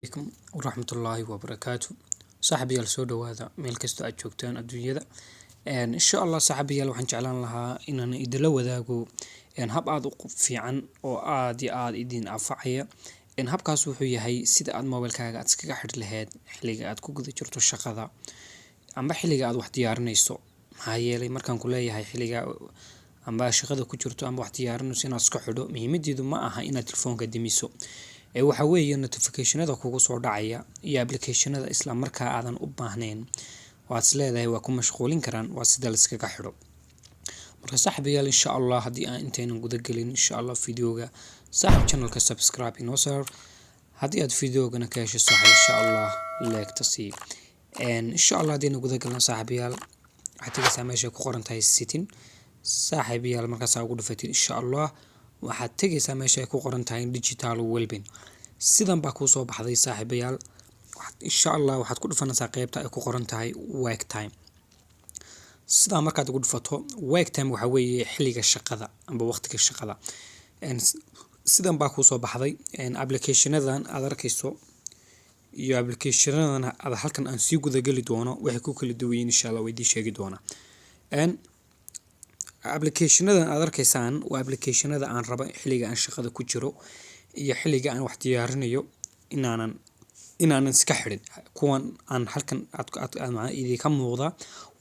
عليكم ورحمة الله وبركاته. صاحبيال soo dhawaada meel kasta aad joogtaan adduunyada. Insha Allah صاحبيال waxaan jeclaan lahaa inaan idila wadaago hab aad u fiican oo aad iyo aad idin anfacaya. Habkaas wuxuu yahay sida aad mobilkaaga aad iskaga xidhi lahayd xilliga aad ku guda jirto shaqada amba xilliga aad wax diyaarinayso. Maxaa yeelay markaan ku leeyahay xilliga amba shaqada ku jirto amba wax diyaarinayso inaad iska xidho muhiimadiidu ma aha inaad telefoonka dimiso. Waxa weeye notificationada kugu soo dhacaya iyo applicationada isla markaa aadan u baahnayn waad isleedahay waa ku mashquulin karaan waa sida la iskaga xidho. Marka saaxiibayaal insha Allah haddii aan intaynan guda gelin insha Allah videoga channelka subscribe inoo saar haddii aad videogana ka hesho sax insha Allah like tasii. Insha Allah haddii aan guda galno saaxiibayaal waxaad tagaysaa meesha ku qoran tahay setting. Saaxiibayaal markaas aad ugu dhufatid insha Allah waxaad tagaysaa meesha ay ku qoran tahay digital wellbeing. Sidan baa ku soo baxday saaxiibayaal insha Allah waxaad ku dhufanaysaa qaybta ay ku qoran tahay work time. Sidaa markaad ugu dhufato work time waxa weeye xilliga shaqada amba waqtiga shaqada. Sidan baa ku soo baxday applicationadan aad arkayso iyo applicationadan aad halkan aan sii guda gali doono waxay ku kala duwan yihiin insha Allah way idin sheegi doona. applicationadan aad arkaysaan waa applicationada aan rabo xilliga aan shaqada ku jiro iyo xilliga aan wax diyaarinayo inaanan iska xidhin. Kuwan aan halkan aad idinka muuqda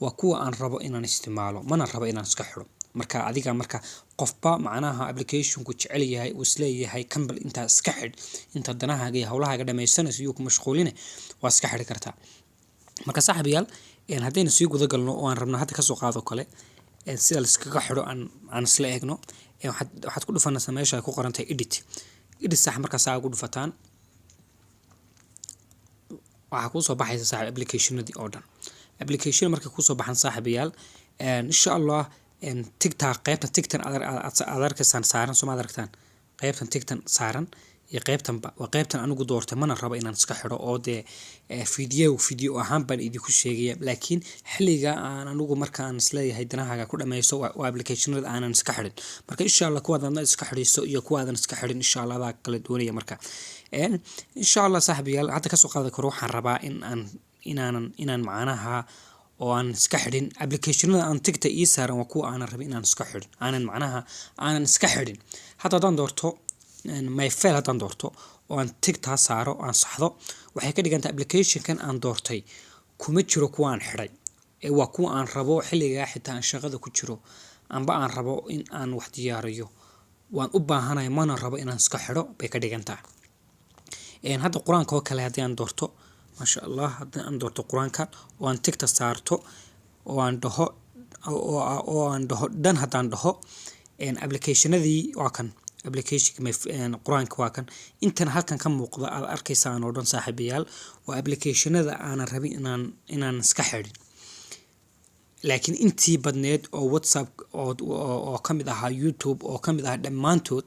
waa kuwa aan rabo inaan isticmaalo mana rabo inaan iska xidho. Marka adiga marka qofba macnaha applicationku jecel yahay uu isleeyahay kambal inta iska xidh inta danahaaga iyo hawlahaaga dhamaysanayso iyo ku mashquuline waa iska xidhi kartaa. Marka saaxiibayaal haddaynu sii guda galno oo aan rabno hadda ka soo qaado kale sida la iskaga xidho aan isla eegno waxaad ku dhufanaysaa meesha ay ku qoran tahay edit sax markaas aad ugu dhufataan waxa ku soo baxaysa saaxiib applicationadii oo dhan. Application markay ku soo baxan saaxiibayaal insha Allah TikTok qaybta TikTok aad arkaysaan saaran soo ma aragtaan qaybtan TikTok saaran iyo qaybtanba waa qaybtan anigu doortay mana rabo inaan iska xidho oo de video ahaan baan idinku sheegaya laakiin xilliga aan anigu markaan isleeyahay danahaaga ku dhamayso waa applicationada aanan iska xidhin. Marka insha Allah kuwaadna iska xidhiso iyo kuwaadan iska xidhin insha Allah baa kala doonaya marka insha Allah saaxiibayaal hadda ka soo qaadi karo waxaan rabaa inaan macnaha oo aan iska xidhin applicationada aan TikTok ii saaran waa kuwa aanan rabin inaan iska xidhin aanan iska xidhin. Hadda haddaan doorto my file haddaan doorto oo aan TikTok saaro aan saxdo waxay ka dhigan tahay applicationkan aan doortay kuma jiro kuwa aan xidhay waa kuwa aan rabo xilliga xitaa aan shaqada ku jiro amba aan rabo in aan wax diyaariyo waan u baahanahay mana rabo inaan iska xidho bay ka dhigan tahay. Hadda quraanka oo kale haddii aan doorto masha Allah haddii aan doorto quraanka oo aan TikTok saarto oo aan dhaho dhan haddaan dhaho applicationadii waa kan application quraanka waa kan intan halkan ka muuqda aad arkaysaan oo dhan saaxiibayaal waa applicationada aanan rabin inaan iska xidhin. Laakiin intii badneed oo WhatsApp oo kamid aha YouTube oo kamid ah dhamaantood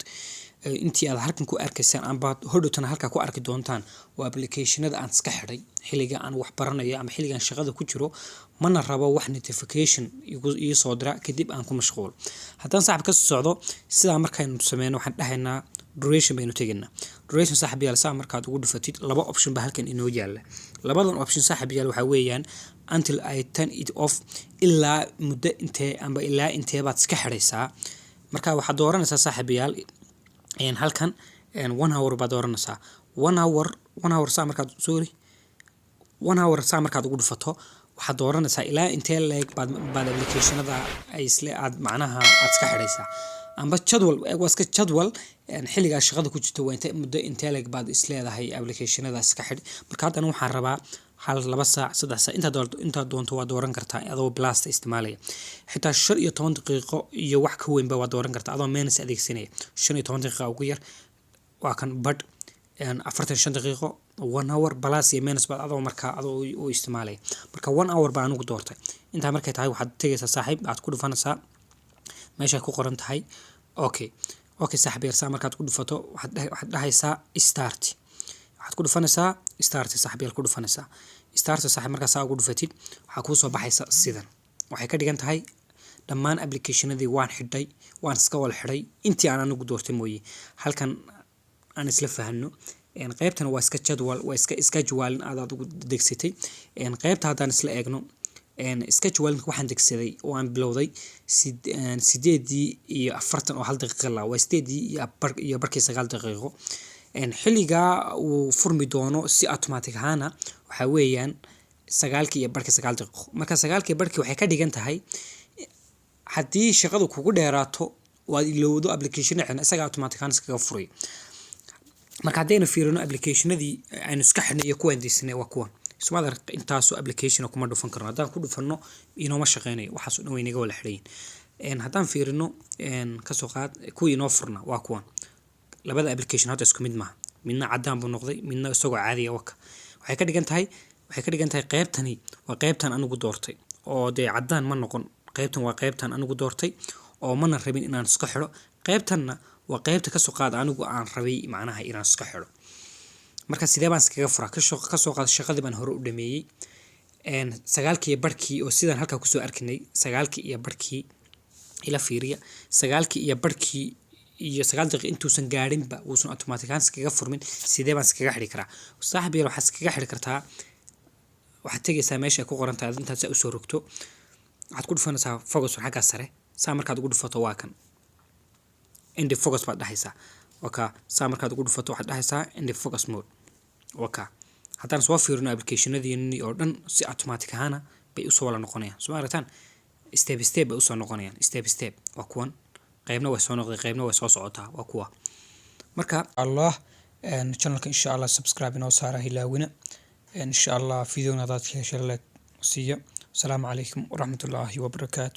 intii aad halkan ku arkaysaan amba hodhowtana halka ku arki doontaan waa applicationada aan iska xidhay xilliga aan wax baranayo ama xilliga aan shaqada ku jiro mana rabo wax notification ii soo dira kadib aan ku mashquul. Haddaan saaxiib ka socdo sida markaynu sameyno waxaan dhahaynaa duration baynu tegaynaa. Duration saaxiibayaal saa markaad ugu dhufatid laba option ba halkan inoo yaala. Labadan option saaxiibayaal waxa weeyaan until I turn it off ilaa muddo intee amba ilaa intee baad iska xidhaysaa. Marka waxaad dooranaysaa saaxiibayaal halkan 1 hour baad dooranaysaa 1 hour saa markaad ugu dhufato waxaad dooranaysaa ilaa intee leeg baad applicationada ay isla aad macnaha aad iska xidhaysaa amba jadwal xilliga shaqada ku jirto waa intee muddo intee leeg baad isleedahay applicationada iska xidh. Marka hadda waxaan rabaa 2 saac 3 saac inta doonto waa dooran kartaa adoo blast isticmaalaya xitaa 15 daqiiqo iyo wax ka weyn ba waa dooran kartaa adoo minutes adeegsanaya 15 daqiiqo ugu yar waa kan bad 45 daqiiqo 1 hour plus iyo minutes baad adoo u isticmaalaya. Marka 1 hour baan ugu doortay inta markay tahay waxaad tagaysaa saaxiib aad ku dhufanaysaa meesha ku qoran tahay okay saaxiibayaal saa markaad ku dhufato waxaad dhahaysaa start waxaad ku dhufanaysaa start saaxiibayaal ku dhufanaysaa start saaxiib markaas aad ugu dhufatid waxa ku soo baxaysa sidan waxay ka dhigan tahay dhammaan applicationadii waan xidhay waan iska wal xidhay intii aan anigu doortay mooyee halkan aan isla fahanno qaybtan waa iska jadwal waa iska schedule aad ugu degsatay qaybta hadaan isla eegno schedule waxaan degsaday oo aan bilowday 8:40 oo hal daqiiqo la waa 8:09 daqiiqo xilliga uu furmi doono si automatic ahaan waxa weeyaan 9:09 daqiiqo marka 9:09 waxay ka dhigan tahay haddii shaqadu kugu dheeraato waad ilowdo application isaga automatic ahaan iskaga furay marka hadaynu fiirino applicationadii aynu iska xidhnay iyo kuwa disney waa kuwan ismaadar intaasoo application kuma dhufan karno haddaan ku dhufano inooma shaqeynayo waxaas oo dhan way naga wala xidhayn haddaan fiirino ka soo qaad kuwii inoo furna waa kuwan labada application hadda isku mid maaha midna cadaan buu noqday midna isagoo caadi ah waxay ka dhigan tahay qaybtani waa qaybtan anigu doortay oo dee cadaan ma noqon qaybtan waa qaybtan anigu doortay oo mana rabin inaan iska xidho qaybtanna waa qaybta ka soo qaad anigu aan rabay macnaha inaan iska xidho marka sidee baan iskaga furaa ka soo qaad shaqadii baan hore u dhameeyay 9:00 oo sidaan halka ku soo arkinay 9:00 ila fiiriya 9:00 iyo 9 daqiiqo intuusan gaarinba uusan automatic ahaan iskaga furmin sidee baan iskaga xidhi karaa saaxiib waxa iskaga xidhi kartaa waxaad tagaysaa meesha ku qoran tahay intaad u soo rogto waxaad ku dhufanaysaa focus xagga sare saa markaad ugu dhufato waa kan end focus baad dhahaysaa waka saa markaad ugu dhufato waxaad dhahaysaa end focus mode waka haddaan soo fiirino applicationadii oo dhan si automatic ahaan bay u soo wala noqonayaan soo aragtaan step bay u soo noqonayaan step waa kuwan qaybna way soo noqday qaybna way soo socotaa waa kuwa marka allah channelka insha Allah subscribe inoo saara hilaawina insha Allah video nadaad ka heshay like siiyo السلام عليكم ورحمة الله وبركاته.